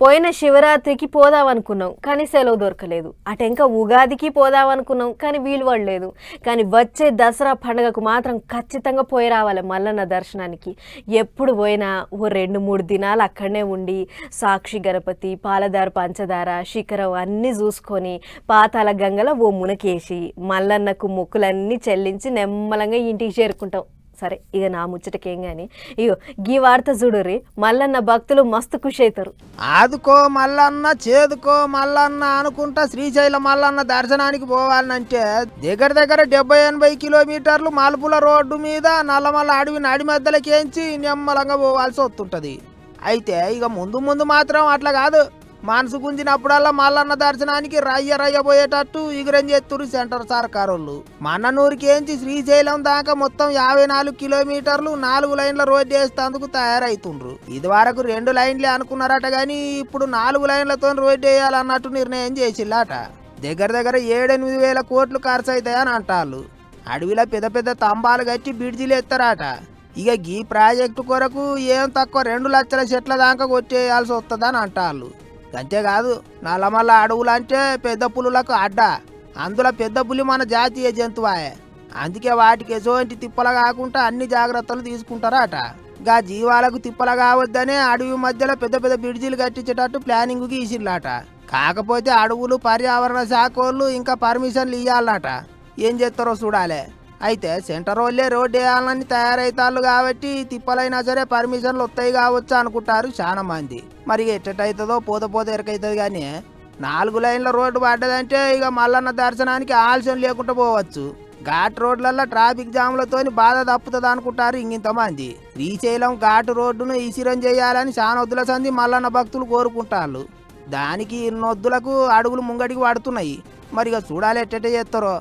పోయిన శివరాత్రికి పోదామనుకున్నాం కానీ సెలవు దొరకలేదు. అటెంక ఉగాదికి పోదామనుకున్నాం కానీ వీలు పడలేదు. కానీ వచ్చే దసరా పండుగకు మాత్రం ఖచ్చితంగా పోయి రావాలి మల్లన్న దర్శనానికి. ఎప్పుడు పోయినా ఓ 2-3 దినాలు అక్కడనే ఉండి సాక్షి గణపతి, పాలదార పంచదార, శిఖరం అన్నీ చూసుకొని పాతాళ గంగలో ఓ మునకేసి మల్లన్నకు మొక్కులన్నీ చెల్లించి నెమ్మలంగా ఇంటికి చేరుకుంటాం. సరే ఇక నా ముచ్చటకేం కానీ ఇగో గీ వార్త చూడుర్రి, మల్లన్న భక్తులు మస్తు ఖుషి అవుతారు. ఆదుకో మల్లన్న చేదుకో మల్లన్న అనుకుంటా శ్రీశైలం మల్లన్న దర్శనానికి పోవాలంటే దగ్గర దగ్గర 70-80 కిలోమీటర్లు మలుపుల రోడ్డు మీద నల్లమల్ల అడవి నడి మధ్యలోకేంచి నెమ్మలంగా పోవాల్సి వస్తుంటది. అయితే ఇక ముందు ముందు మాత్రం అట్లా కాదు, మనసు గుంజినప్పుడల్లా మల్లన్న దర్శనానికి రయ్య పోయేటట్టు ఇగురం చేస్తురు సెంటర్ సర్కారోళ్ళు. మన్ననూరుకేంచి శ్రీశైలం దాకా మొత్తం 54 కిలోమీటర్లు 4 లైన్ల రోడ్డు వేసేందుకు తయారైతుండ్రు. ఇది వరకు 2 లైన్లే అనుకున్నారట గాని ఇప్పుడు 4 లైన్లతో రోడ్డు వేయాలన్నట్టు నిర్ణయం చేసిల్లట. దగ్గర దగ్గర 7-8 వేల కోట్లు ఖర్చు అవుతాయని అంటారు. అడవిలో పెద్ద పెద్ద తంబాలు కట్టి బిడ్జీలు ఎత్తారట. ఇక ఈ ప్రాజెక్టు కొరకు ఏం తక్కువ 2 లక్షల చెట్ల దాకా కొట్టేయాల్సి వస్తుందని అంటారు. అంతేకాదు నల్లమల్ల అడవులంటే పెద్ద పులులకు అడ్డ, అందులో పెద్ద పులి మన జాతీయ జంతువాయే. అందుకే వాటికి ఎటువంటి తిప్పల కాకుండా అన్ని జాగ్రత్తలు తీసుకుంటారట. గా జీవాలకు తిప్పల కావద్దనే అడవి మధ్యలో పెద్ద పెద్ద బ్రిడ్జిలు కట్టించేటట్టు ప్లానింగ్ గీసిల్లట. కాకపోతే అడవులు పర్యావరణ శాఖ వాళ్ళు ఇంకా పర్మిషన్లు ఇవ్వాలట. ఏం చేస్తారో చూడాలి. అయితే సెంటర్ వాళ్ళే రోడ్డు వేయాలని తయారైతాళ్ళు కాబట్టి తిప్పలైనా సరే పర్మిషన్లు వస్తాయి కావచ్చు అనుకుంటారు చాలా మంది. మరి ఎట్టయితుందో పోతే ఎరకైతుంది. కానీ 4 లైన్ల రోడ్డు పడ్డదంటే ఇక మల్లన్న దర్శనానికి ఆలస్యం లేకుండా పోవచ్చు. ఘాట్ రోడ్లలో ట్రాఫిక్ జామ్లతోని బాధ తప్పుతుంది అనుకుంటారు ఇంతమంది. శ్రీశైలం ఘాటు రోడ్డును ఈసిరం చేయాలని శానొద్దుల సంది మల్లన్న భక్తులు కోరుకుంటారు. దానికి ఇన్నొద్దులకు అడుగులు ముంగడికి పడుతున్నాయి. మరి ఇక చూడాలి ఎట్ట చేస్తారో.